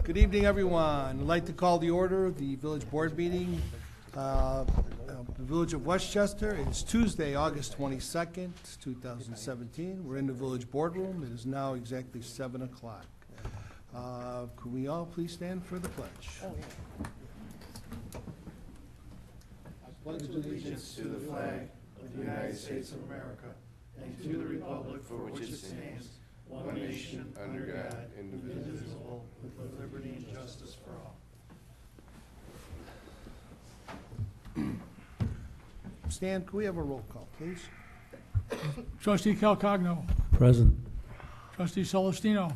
Good evening, everyone. I'd like to call the order the village board meeting. The Village of Westchester. It is Tuesday, August 22nd, 2017. We're in the village boardroom. It is now exactly 7 o'clock. Could we all please stand for the pledge? I pledge allegiance to the flag of the United States of America and to the republic for which it stands, one nation, under God, indivisible, with liberty and justice for all. Stan, could we have a roll call, please? Trustee Calcagno. Present. Trustee Celestino.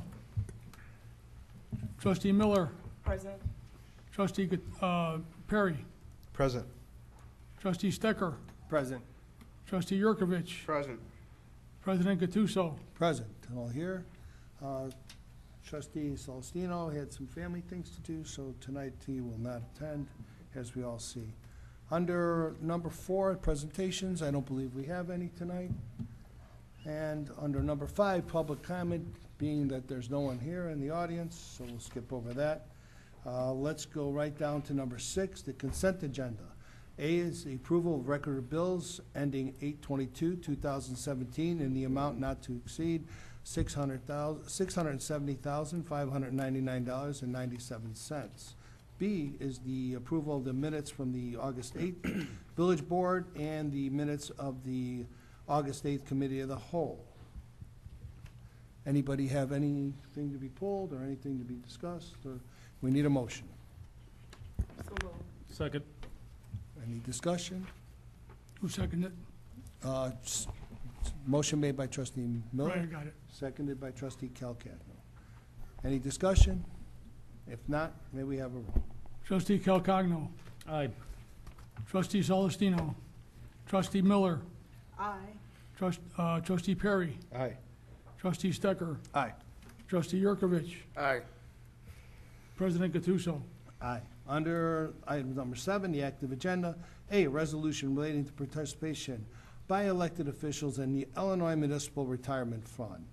Trustee Miller. Present. Trustee Perry. Present. Trustee Stecker. Present. Trustee Yurkovich. Present. President Gattuso. Present. All here. Trustee Celestino had some family things to do, so tonight he will not attend, as we all see. Under number 4, presentations, I don't believe we have any tonight. And under number 5, public comment, being that there's no one here in the audience, so we'll skip over that. Let's go right down to number 6, the consent agenda. A is the approval of record of bills ending 8/22/2017 in the amount not to exceed $670,599.97. B is the approval of the minutes from the August 8th Village Board and the minutes of the August 8th Committee of the Whole. Anybody have anything to be pulled or anything to be discussed? Or we need a motion. So moved. Second. Any discussion? Who seconded it? Motion made by trustee Miller. Right, I got it. Seconded by trustee Calcagno. Any discussion? If not, may we have a roll? Trustee Calcagno. Aye. Trustee Celestino. Trustee Miller. Aye. Trustee Perry. Aye. Trustee Stecker. Aye. Trustee Yurkovich. Aye. President Gattuso. Aye. Under item number 7, the active agenda, A, a resolution relating to participation by elected officials in the Illinois Municipal Retirement Fund.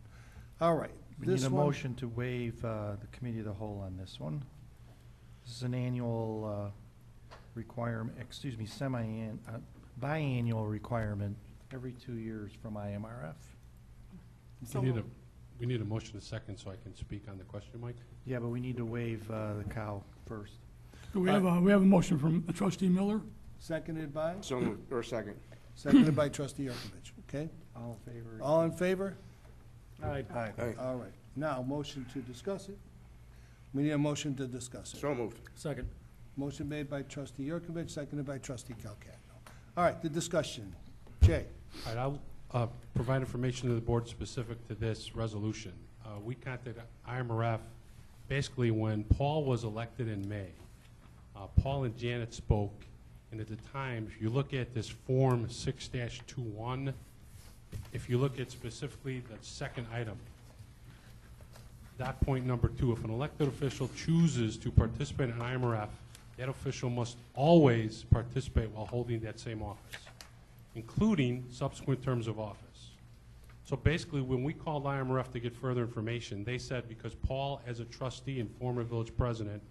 All right. We need a motion to waive the committee of the whole on this one. This is an annual requirement, biannual requirement every 2 years from IMRF. We need a motion a second so I can speak on the question, Mike. Yeah, but we need to waive the cow first. So we have a motion from trustee Miller. Seconded by? So moved, or second. Seconded by trustee Yurkovich. Okay? All in favor? All in favor? Aye. Aye. All right. Now, motion to discuss it. We need a motion to discuss it. So moved. Second. Motion made by trustee Yurkovich, seconded by trustee Calcagno. All right, the discussion. Jay? All right, I'll provide information to the board specific to this resolution. We contacted IMRF basically when Paul was elected in May. Paul and Janet spoke, and at the time, if you look at this Form 6-21, if you look at specifically the second item, dot point number 2, if an elected official chooses to participate in IMRF, that official must always participate while holding that same office, including subsequent terms of office. So basically, when we called IMRF to get further information, they said because Paul, as a trustee and former village president,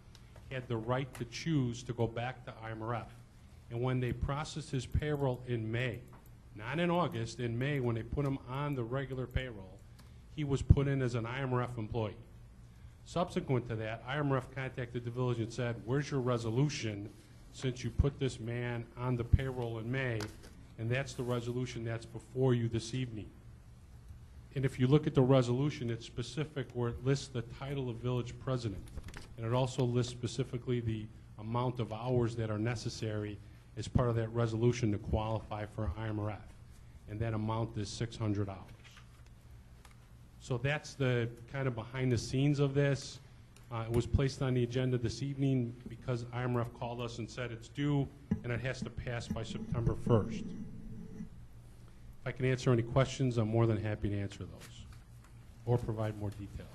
had the right to choose to go back to IMRF. And when they processed his payroll in May, not in August, in May, when they put him on the regular payroll, he was put in as an IMRF employee. Subsequent to that, IMRF contacted the village and said, where's your resolution since you put this man on the payroll in May? And that's the resolution that's before you this evening. And if you look at the resolution, it's specific where it lists the title of village president. And it also lists specifically the amount of hours that are necessary as part of that resolution to qualify for IMRF. And that amount is 600 hours. So that's the kind of behind the scenes of this. It was placed on the agenda this evening because IMRF called us and said it's due and it has to pass by September 1st. If I can answer any questions, I'm more than happy to answer those or provide more detail.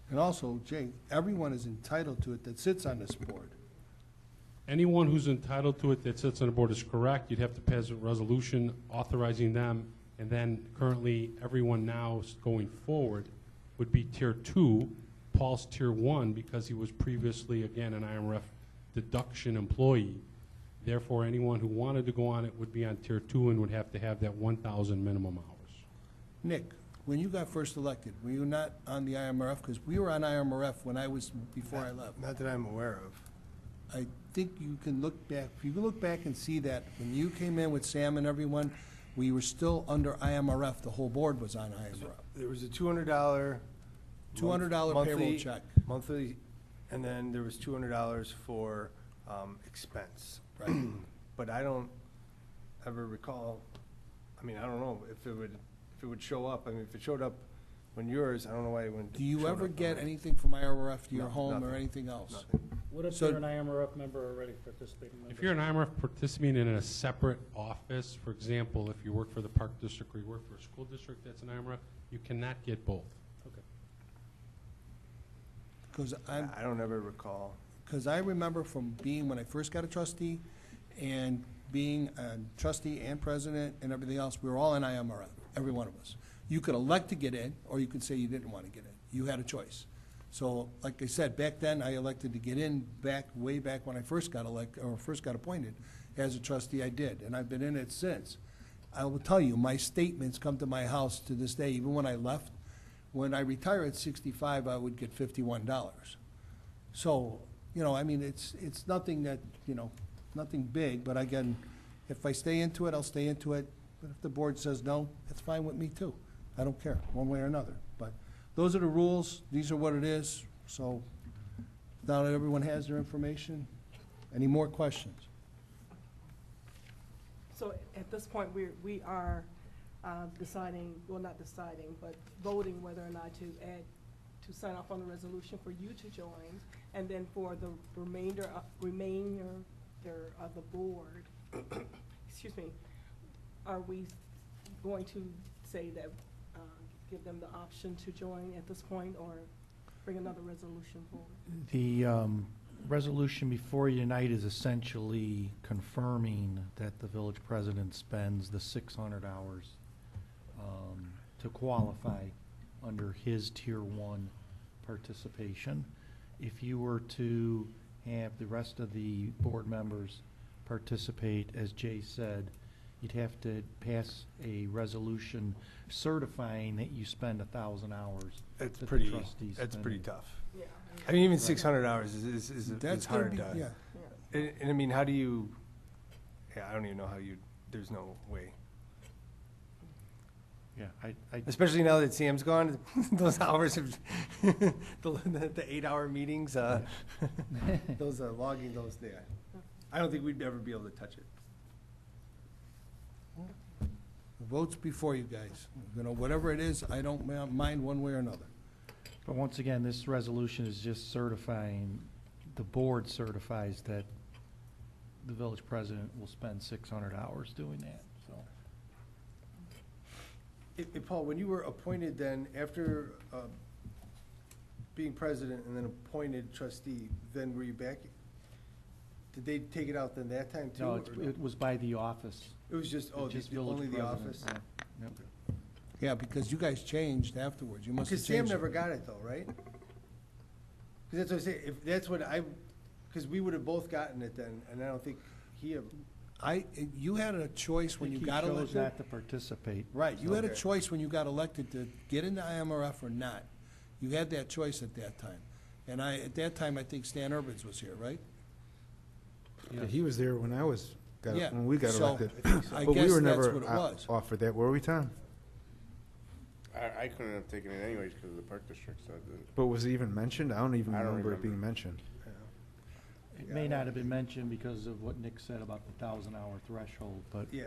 And also, Jay, everyone is entitled to it that sits on this board. Anyone who's entitled to it that sits on the board is correct. You'd have to pass a resolution authorizing them, and then currently everyone now going forward would be Tier 2. Paul's Tier 1 because he was previously, again, an IMRF deduction employee. Therefore, anyone who wanted to go on it would be on Tier 2 and would have to have that 1,000 minimum hours. Nick, when you got first elected, were you not on the IMRF? Because we were on IMRF when I was, before I left. Not that I'm aware of. I think you can look back, if you can look back and see that, when you came in with Sam and everyone, we were still under IMRF, the whole board was on IMRF. There was a $200. $200 monthly- payroll check. Monthly, and then there was $200 for expense. Right. But I don't ever recall, I mean, I don't know if it would show up. I mean, if it showed up when yours, I don't know why it wouldn't. Do you showed ever up get on anything from IMRF to your No, home or nothing. anything else? Nothing. What if So- you're an IMRF member already participating member? If you're an IMRF participating in a separate office, for example, if you work for the Park District or you work for a school district that's an IMRF, you cannot get both. Okay. Because I don't ever recall. Because I remember from being, when I first got a trustee, and being a trustee and president and everything else, we were all in IMRF, every one of us. You could elect to get in, or you could say you didn't want to get in. You had a choice. So, like I said, back then, I elected to get in way back when I first got elected, or first got appointed. As a trustee, I did, and I've been in it since. I will tell you, my statements come to my house to this day, even when I left. When I retire at 65, I would get $51. So, you know, I mean, it's nothing that, you know, nothing big, but again, if I stay into it, I'll stay into it. But if the board says no, it's fine with me too. I don't care, one way or another. But those are the rules, these are what it is, so now that everyone has their information, any more questions? So at this point, we are deciding, well, not deciding, but voting whether or not to sign off on the resolution for you to join, and then for the remainder of the board, excuse me, are we going to say that, give them the option to join at this point, or bring another resolution forward? The resolution before you tonight is essentially confirming that the village president spends the 600 hours to qualify under his Tier 1 participation. If you were to have the rest of the board members participate, as Jay said, you'd have to pass a resolution certifying that you spend 1,000 hours. It's that the pretty, trustees that's spend. pretty tough. Yeah. I mean, even Right. 600 hours is That's gonna hard be, to. yeah. And I mean, how do you, yeah, I don't even know how you, there's no way. Yeah, I Especially now that Sam's gone, those hours of, the 8-hour meetings, those logging those there. I don't think we'd ever be able to touch it. The vote's before you guys. You know, whatever it is, I don't mind one way or another. But once again, this resolution is just certifying, the board certifies that the village president will spend 600 hours doing that, so. Paul, when you were appointed then, after being president and then appointed trustee, then were you back? Did they take it out then that time too? No, or it was by the office. It was just, It's just village only the president, office? yeah. Yep. Yeah, because you guys changed afterwards. You must have Because changed. Sam never got it though, right? Because that's what I say, if that's what because we would have both gotten it then, and I don't think he ever. You had a choice when you got He chose elected. not to participate. Right, you had a Okay. choice when you got elected to get into IMRF or not. You had that choice at that time. And at that time, I think Stan Urbans was here, right? Yeah, he was there when Yeah, when we got so elected. I But we guess were that's never what it was. offered that, were we, Tom? I couldn't have taken it anyways because of the park district, so it didn't. But was it even mentioned? I don't even I don't remember it remember. being mentioned. It may not have been mentioned because of what Nick said about the 1,000-hour threshold, but, Yeah.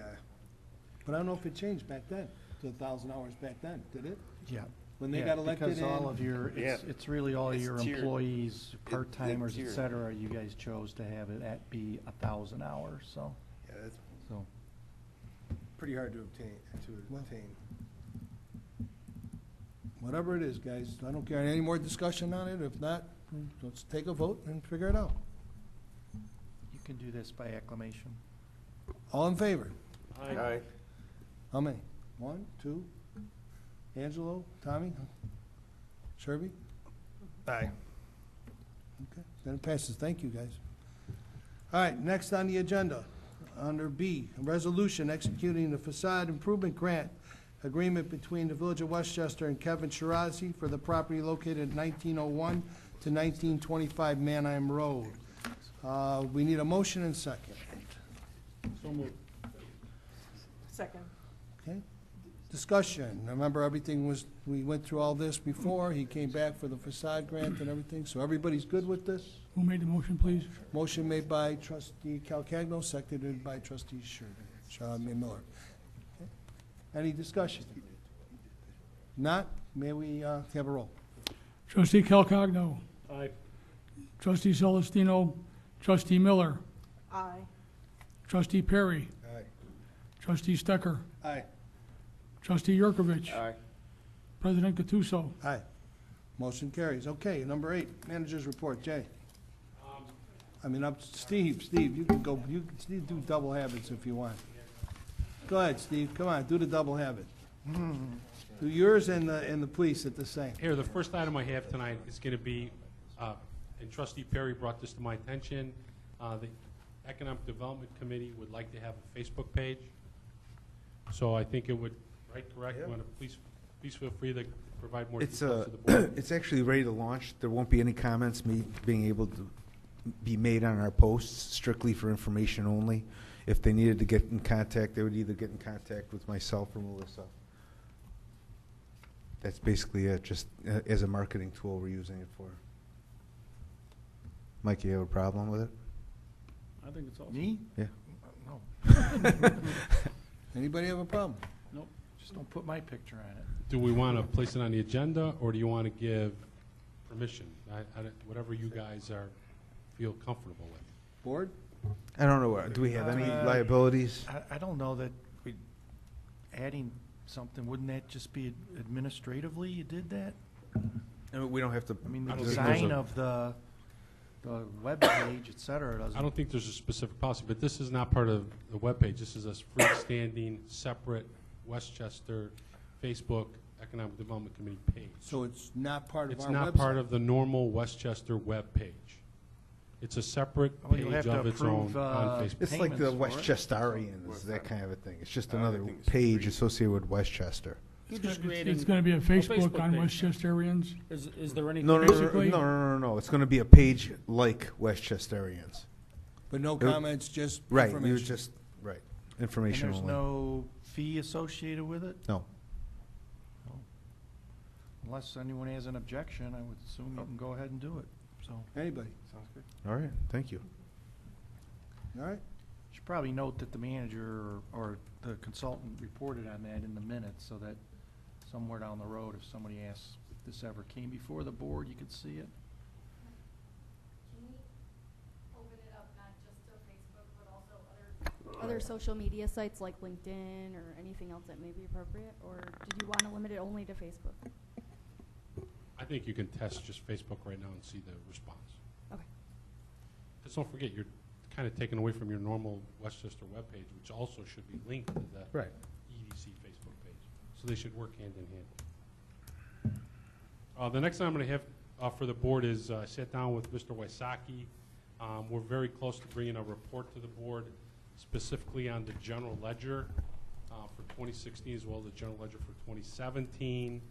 But I don't know if it changed back then, to 1,000 hours back then, did it? yeah. When they Yeah, got elected Because all in? of your, Yeah. it's really all It's your tiered. employees, It- part-timers, et tiered. cetera, you guys chose to have it be 1,000 hours, so, Yeah, that's so. pretty hard to obtain, Well- Whatever it is, guys, I don't care. Any more discussion on it? If not, let's take a vote and figure it out. You can do this by acclamation. All in favor? Aye. How many? 1, 2? Angelo, Tommy? Serby? Aye. Okay, then it passes. Thank you, guys. All right, next on the agenda, under B, a resolution executing the facade improvement grant agreement between the Village of Westchester and Kevin Shirazi for the property located at 1901 to 1925 Manheim Road. We need a motion and second. So moved. Second. Okay? Discussion. Remember, everything was, we went through all this before. He came back for the facade grant and everything, so everybody's good with this? Who made the motion, please? Motion made by trustee Calcagno, seconded by trustee Miller. Okay. Any discussion? Not? May we have a roll? Trustee Calcagno. Aye. Trustee Celestino. Trustee Miller. Aye. Trustee Perry. Aye. Trustee Stecker. Aye. Trustee Yurkovich. Aye. President Gattuso. Aye. Motion carries. Okay, number 8, managers report. Jay? Steve, you can go, you can do double habits if you want. Go ahead, Steve, come on, do the double habit. Do yours and the police at the same. Here, the first item I have tonight is going to be, and trustee Perry brought this to my attention, the Economic Development Committee would like to have a Facebook page. So I think it would, right, correct? Yeah. You want to please feel free to provide more It's, details to the board. it's actually ready to launch. There won't be any comments being able to be made on our posts, strictly for information only. If they needed to get in contact, they would either get in contact with myself or Melissa. That's basically it, just as a marketing tool we're using it for. Mike, you have a problem with it? I think it's awesome. Me? Yeah. No, Anybody have a problem? just don't put my picture on it. Do we want to place it on the agenda, or do you want to give permission? Whatever you guys feel comfortable with. Board? I don't know, do we have any liabilities? I don't know that adding something, wouldn't that just be administratively you did that? I mean, we don't have to. I mean, the I don't think there's design a- of the webpage, et cetera, doesn't. I don't think there's a specific policy, but this is not part of the webpage. This is a freestanding, separate Westchester Facebook Economic Development Committee page. So it's not part of It's our website? not part of the normal Westchester webpage. It's a separate Well, you'll page have to of its own approve, on Facebook. It's like the payments for it. Westchesterians, that kind of a thing. It's just I another think it's page free. associated with Westchester. You're just It's creating, gonna be a Facebook Facebook on page. Westchesterians. is there anything? No, Basically- no. It's going to be a page like Westchesterians. But no There- comments, just Right, information? you just, right, And information there's only. no fee associated with it? No. Unless anyone has an objection, I would assume you can go ahead and do it, so. Anybody? Sounds good. All right, thank you. All right? Should probably note that the manager or the consultant reported on that in the minutes, so that somewhere down the road, if somebody asks if this ever came before the board, you could see it. Can we open it up not just to Facebook, but also other social media sites like LinkedIn or anything else that may be appropriate? Or did you want to limit it only to Facebook? I think you can test just Facebook right now and see the response. Okay. Just don't forget, you're kind of taken away from your normal Westchester webpage, which also should be linked to the Right. EDC Facebook page. So they should work hand in hand. The next thing I'm going to have for the board is I sat down with Mr. Wysocki. We're very close to bringing a report to the board specifically on the general ledger for 2016 as well as the general ledger for 2017.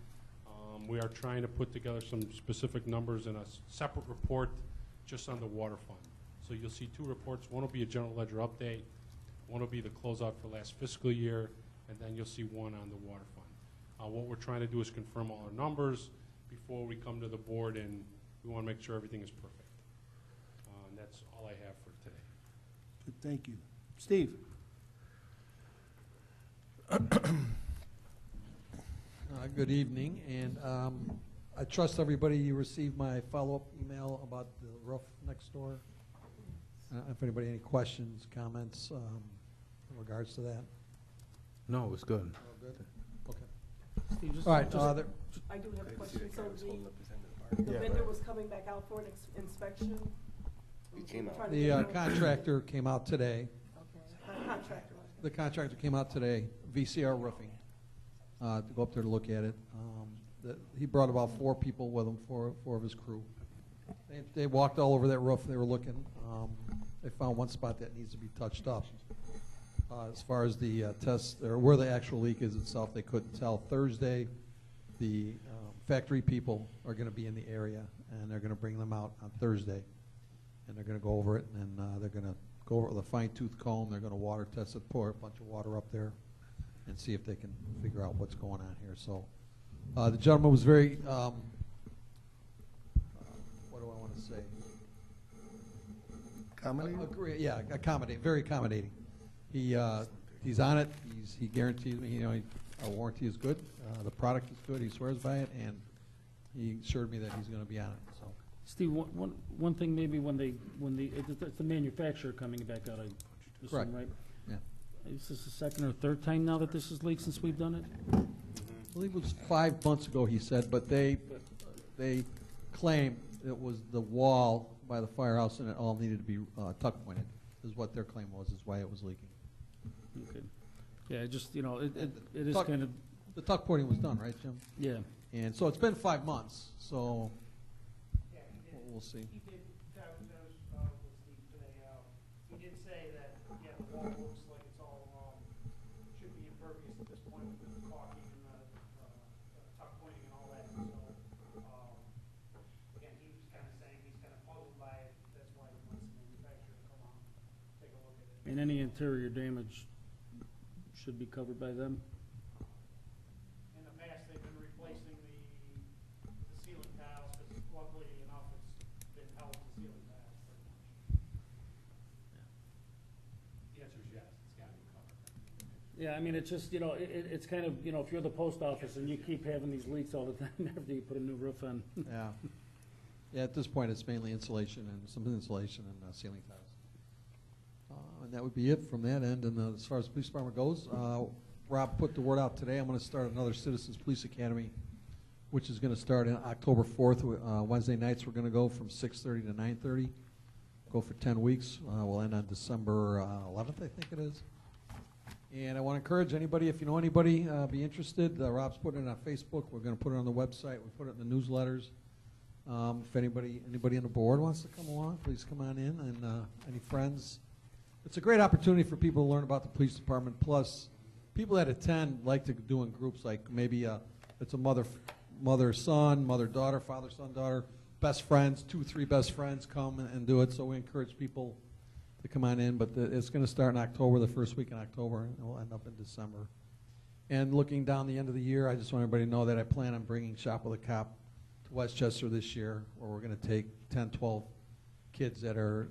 We are trying to put together some specific numbers in a separate report just on the water fund. So you'll see 2 reports. One will be a general ledger update. One will be the closeout for last fiscal year, and then you'll see one on the water fund. What we're trying to do is confirm all our numbers before we come to the board, and we want to make sure everything is perfect. And that's all I have for today. Good, thank you. Steve? Good evening, and I trust everybody you received my follow-up email about the roof next door. If anybody had any questions, comments in regards to that? No, it was good. All good? Okay. Steve, just- All right, just- I do have a question. So the Yeah. vendor was coming back out for an inspection? He came out. Trying to The get- contractor came out today. Okay. Contractor. The contractor came out today, VCR Roofing, to go up there to look at it. he brought about 4 people with him, four of his crew. They walked all over that roof. They were looking. They found one spot that needs to be touched up. As far as the test, or where the actual leak is itself, they couldn't tell. Thursday, the factory people are going to be in the area, and they're going to bring them out on Thursday. And they're going to go over it, and they're going to go over it with a fine-tooth comb. They're going to water test it, pour a bunch of water up there, and see if they can figure out what's going on here. So the gentleman was very, what do I want to say? Accommodating? Yeah, accommodating, very accommodating. He's on it. He guarantees me, our warranty is good. The product is good. He swears by it, and he assured me that he's going to be on it. So. Steve, one thing maybe it's the manufacturer coming back out, I assume, Correct. right? Yeah. Is this the second or third time now that this has leaked since we've done it? I believe it was 5 months ago, he said, but they claim it was the wall by the firehouse and it all needed to be tuck pointed, is what their claim was, is why it was leaking. Okay. Yeah, just, it is Tuck- kind of, The tuck pointing was done, right, Jim? yeah. And so it's been 5 months, so we'll see. He did, that was with Steve today, he did say that, yeah, the wall looks like it's all, should be impervious at this point with the caulking and the tuck pointing and all that, so, again, he was kind of saying he's kind of puzzled by it, that's why he wants the manufacturer to come out, take a look at it. And any interior damage should be covered by them? In the past, they've been replacing the ceiling tiles, because luckily enough, it's been held to ceiling tiles pretty much. The answer is yes, it's got to be covered. Yeah, I mean, it's just, it's kind of, if you're the post office and you keep having these leaks all the time after you put a new roof on. Yeah. Yeah, at this point, it's mainly insulation and some insulation and ceiling tiles. And that would be it from that end. And as far as the police department goes, Rob put the word out today. I'm going to start another Citizens Police Academy, which is going to start on October 4th. Wednesday nights, we're going to go from 6:30 to 9:30. Go for 10 weeks. We'll end on December 11th, I think it is. And I want to encourage anybody, if you know anybody, be interested. Rob's putting it on Facebook. We're going to put it on the website. We put it in the newsletters. If anybody on the board wants to come along, please come on in. And any friends. It's a great opportunity for people to learn about the police department. Plus, people that attend like to do in groups, like maybe it's a mother-son, mother-daughter, father-son, daughter, best friends, 2, 3 best friends come and do it. So we encourage people to come on in. But it's going to start in October, the first week in October, and it will end up in December. And looking down the end of the year, I just want everybody to know that I plan on bringing Shop with a Cop to Westchester this year, where we're going to take 10, 12 kids that are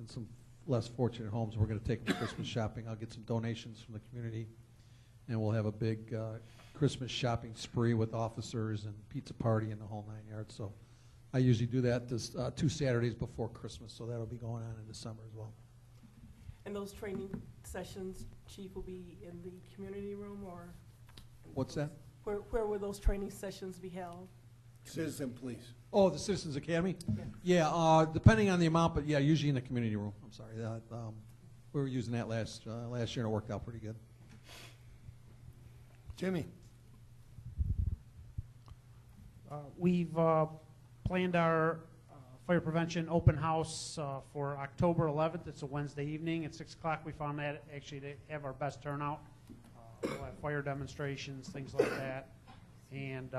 in some less fortunate homes. We're going to take them Christmas shopping. I'll get some donations from the community, and we'll have a big Christmas shopping spree with officers and pizza party and the whole 9 yards. So I usually do that this 2 Saturdays before Christmas, so that'll be going on in December as well. And those training sessions, Chief, will be in the community room, or? What's that? Where will those training sessions be held? Citizen Police. Oh, the Citizens Academy? Yeah, depending on the amount, but yeah, usually in the community room. I'm sorry. We were using that last year, and it worked out pretty good. Jimmy? We've planned our fire prevention open house for October 11th. It's a Wednesday evening at 6 o'clock. We found that actually to have our best turnout. We'll have fire demonstrations, things like that, and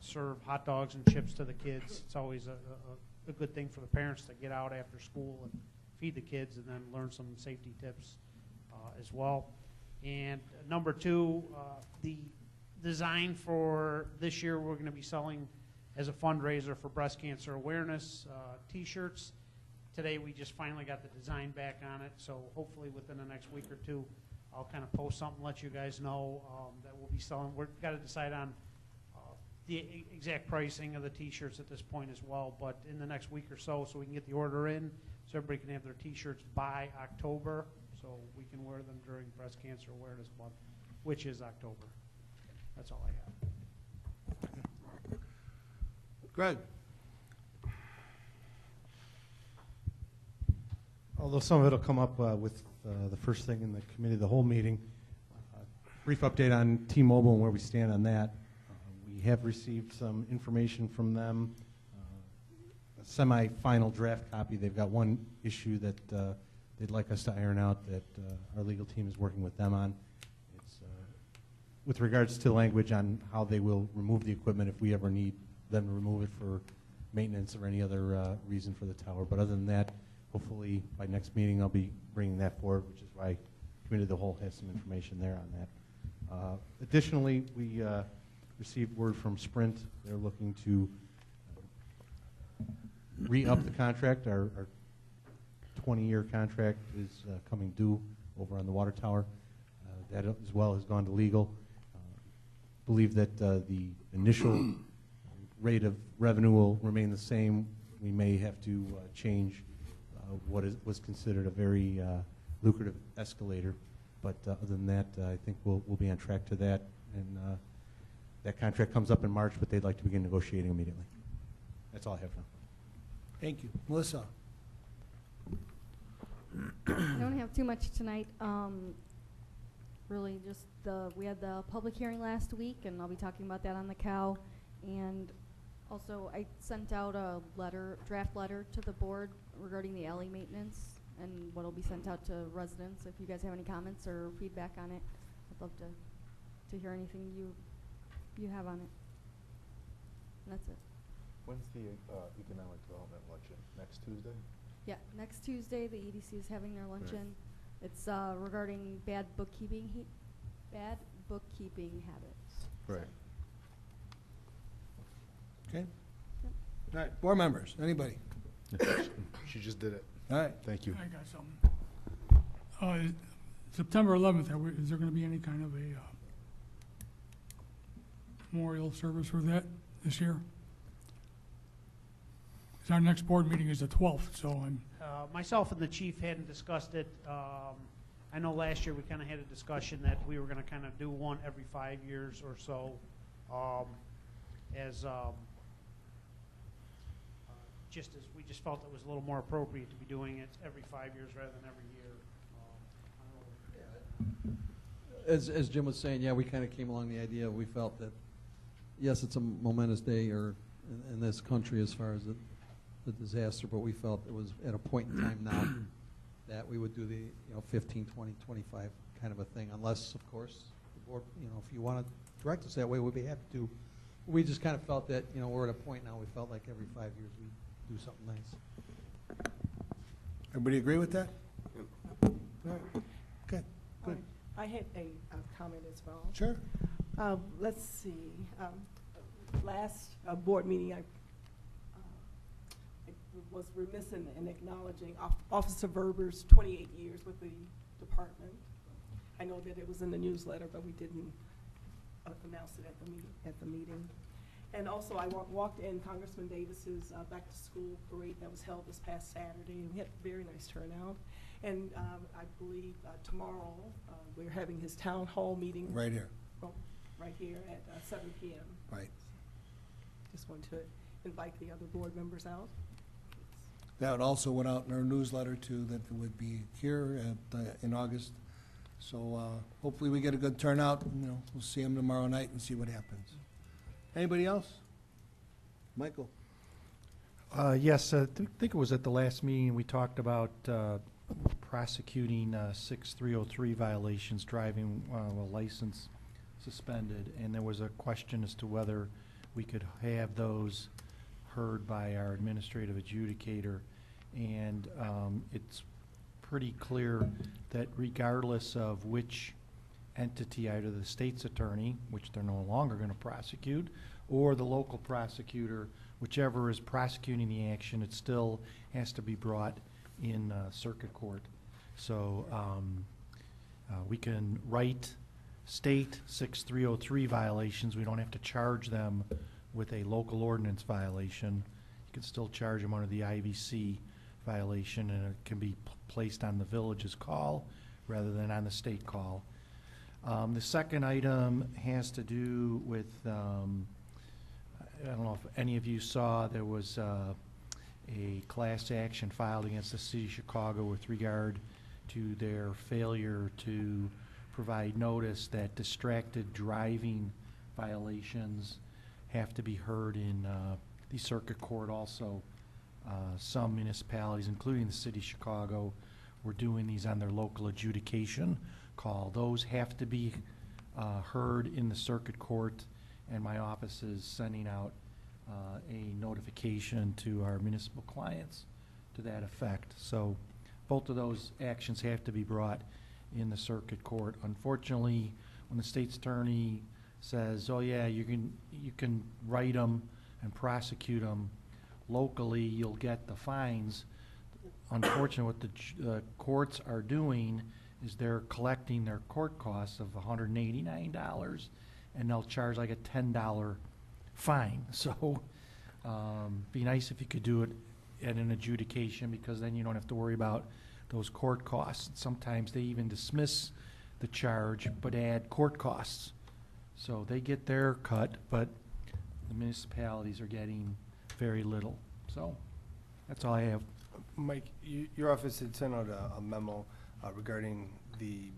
serve hot dogs and chips to the kids. It's always a good thing for the parents to get out after school and feed the kids and then learn some safety tips as well. And number 2, the design for this year, we're going to be selling as a fundraiser for breast cancer awareness T-shirts. Today we just finally got the design back on it, so hopefully within the next week or 2 I'll kind of post something, let you guys know that we'll be selling. We've got to decide on the exact pricing of the T-shirts at this point as well, but in the next week or so we can get the order in so everybody can have their T-shirts by October so we can wear them during Breast Cancer Awareness Month, which is October. That's all I have. Greg? Although some of it will come up with the first thing in the committee, the whole meeting. Brief update on T-Mobile and where we stand on that. We have received some information from them, a semi-final draft copy. They've got one issue that they'd like us to iron out that our legal team is working with them on. It's with regards to language on how they will remove the equipment if we ever need them to remove it for maintenance or any other reason for the tower. But other than that, hopefully by next meeting I'll be bringing that forward, which is why Committee of the Whole has some information there on that. Additionally, we received word from Sprint. They're looking to re-up the contract. Our 20-year contract is coming due over on the water tower. That as well has gone to legal. Believe that the initial rate of revenue will remain the same. We may have to change what was considered a very lucrative escalator. But other than that, I think we'll be on track to that. And that contract comes up in March, but they'd like to begin negotiating immediately. That's all I have now. Thank you. Melissa? I don't have too much tonight. Really just we had the public hearing last week, and I'll be talking about that on the cow. And also I sent out a draft letter to the board regarding the alley maintenance and what'll be sent out to residents. If you guys have any comments or feedback on it, I'd love to hear anything you have on it. And that's it. When's the economic development luncheon? Next Tuesday? Yeah, next Tuesday the EDC is having their luncheon. It's regarding bad bookkeeping habits. Right. Okay. All right, board members, anybody? She just did it. All right. Thank you. I got something. September 11th, is there going to be any kind of a memorial service for that this year? 'Cause our next board meeting is the 12th, so I'm... Myself and the chief hadn't discussed it. I know last year we kind of had a discussion that we were going to kind of do one every 5 years or so, just as we just felt it was a little more appropriate to be doing it every 5 years rather than every year. As Jim was saying, yeah, we kind of came along the idea. We felt that, yes, it's a momentous day in this country as far as the disaster, but we felt it was at a point in time now that we would do the 15, 20, 25 kind of a thing, unless, of course, the board, if you want to direct us that way, we'd be happy to. We just kind of felt that, we're at a point now we felt like every 5 years we do something nice. Everybody agree with that? All right. Okay, good. I had a comment as well. Sure. Let's see. Last board meeting, I was remiss in acknowledging Officer Verber's 28 years with the department. I know that it was in the newsletter, but we didn't announce it at the meeting. And also, I walked in Congressman Davis's back-to-school parade that was held this past Saturday, and we had a very nice turnout. And I believe tomorrow we're having his town hall meeting. Right here. Right here at 7 p.m. Right. Just want to invite the other board members out. That also went out in our newsletter too, that it would be here in August. So hopefully we get a good turnout. We'll see him tomorrow night and see what happens. Anybody else? Michael? Yes, I think it was at the last meeting we talked about prosecuting 6303 violations, driving while license suspended, and there was a question as to whether we could have those heard by our administrative adjudicator, and it's pretty clear that regardless of which entity, either the state's attorney, which they're no longer going to prosecute, or the local prosecutor, whichever is prosecuting the action, it still has to be brought in circuit court. So we can write state 6303 violations. We don't have to charge them with a local ordinance violation. You can still charge them under the IVC violation, and it can be placed on the village's call rather than on the state call. The second item has to do with, I don't know if any of you saw, there was a class action filed against the city of Chicago with regard to their failure to provide notice that distracted driving violations have to be heard in the circuit court also. Some municipalities, including the city of Chicago, were doing these on their local adjudication call. Those have to be heard in the circuit court, and my office is sending out a notification to our municipal clients to that effect. So both of those actions have to be brought in the circuit court. Unfortunately, when the state's attorney says, oh yeah, you can write them and prosecute them locally, you'll get the fines. Unfortunately, what the courts are doing is they're collecting their court costs of $189, and they'll charge like a $10 fine. So be nice if you could do it at an adjudication, because then you don't have to worry about those court costs. Sometimes they even dismiss the charge but add court costs. So they get their cut, but the municipalities are getting very little. So that's all I have. Mike, your office had sent out a memo regarding the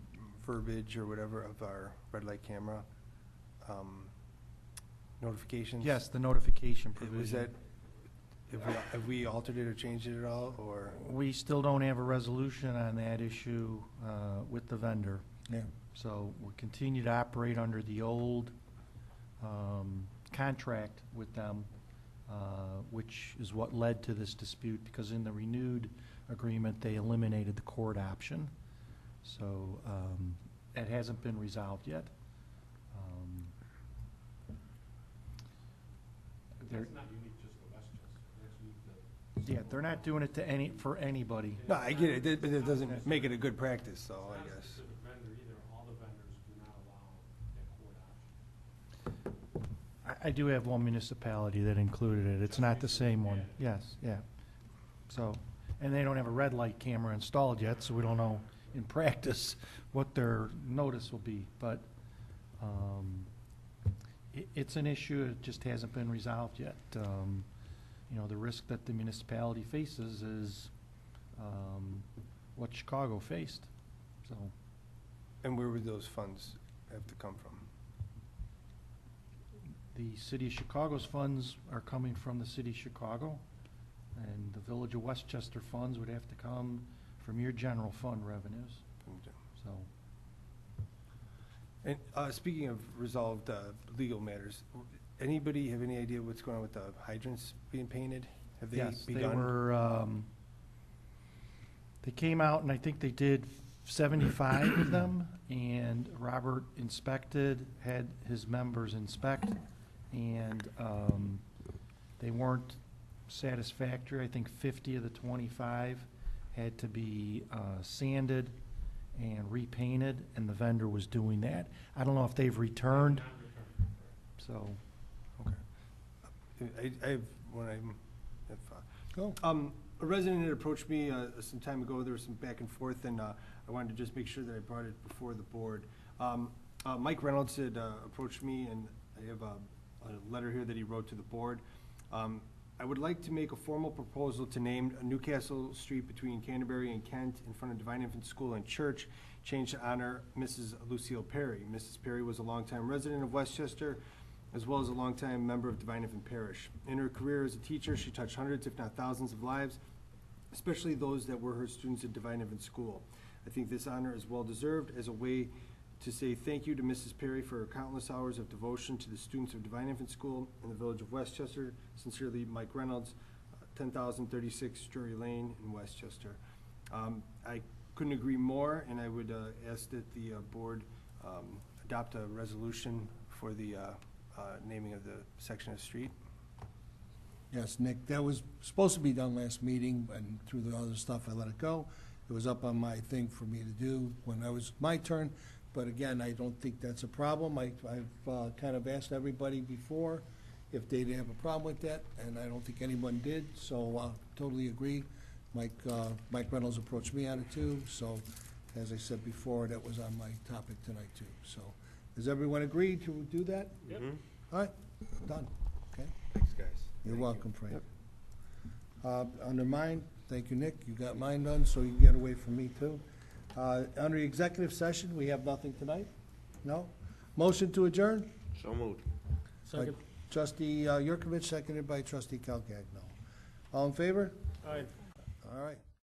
verbiage or whatever of our red light camera notifications. Yes, the notification provision. Was that, have we altered it or changed it at all, or? We still don't have a resolution on that issue with the vendor. Yeah. So we'll continue to operate under the old contract with them, which is what led to this dispute, because in the renewed agreement, they eliminated the court option. So that hasn't been resolved yet. That's not unique just to Westchester. That's unique to. Yeah, they're not doing it to for anybody. No, I get it, but it doesn't make it a good practice, so I It's not a guess. specific vendor either. All the vendors do not allow that court option. I do have one municipality that included it. It's not the same one. Yes, yeah. So, and they don't have a red light camera installed yet, so we don't know in practice what their notice will be. But it's an issue. It just hasn't been resolved yet. You know, the risk that the municipality faces is what Chicago faced. So. And where would those funds have to come from? The city of Chicago's funds are coming from the city of Chicago, and the village of Westchester funds would have to come from your general fund revenues. So, And speaking of resolved legal matters, anybody have any idea what's going on with the hydrants being painted? Have they yes, begun? they were, they came out and I think they did 75 of them, and Robert inspected, had his members inspect, and they weren't satisfactory. I think 50 of the 25 had to be sanded and repainted, and the vendor was doing that. I don't know if they've returned. So, okay. I have one item. Go. A resident had approached me some time ago. There was some back and forth, and I wanted to just make sure that I brought it before the board. Mike Reynolds had approached me, and I have a letter here that he wrote to the board. I would like to make a formal proposal to name Newcastle Street between Canterbury and Kent in front of Divine Infant School and Church, changed to honor Mrs. Lucille Perry. Mrs. Perry was a longtime resident of Westchester, as well as a longtime member of Divine Infant Parish. In her career as a teacher, she touched hundreds, if not thousands, of lives, especially those that were her students at Divine Infant School. I think this honor is well-deserved as a way to say thank you to Mrs. Perry for her countless hours of devotion to the students of Divine Infant School in the village of Westchester. Sincerely, Mike Reynolds, 10,036 Drury Lane in Westchester. I couldn't agree more, and I would ask that the board adopt a resolution for the naming of the section of street. Yes, Nick, that was supposed to be done last meeting, and through the other stuff, I let it go. It was up on my thing for me to do when I was my turn, but again, I don't think that's a problem. I've kind of asked everybody before if they'd have a problem with that, and I don't think anyone did, so totally agree. Mike Reynolds approached me on it too, so as I said before, that was on my topic tonight too. So, does everyone agree to do that? Yep. All right, done. Okay. Thanks, guys. You're welcome, Frank. Under mine, thank you, Nick. You got mine done, so you can get away from me too. Under executive session, we have nothing tonight? No? Motion to adjourn? So moved. Second. Trustee Yurkovich, seconded by trustee Calgagno. All in favor? Aye. All right.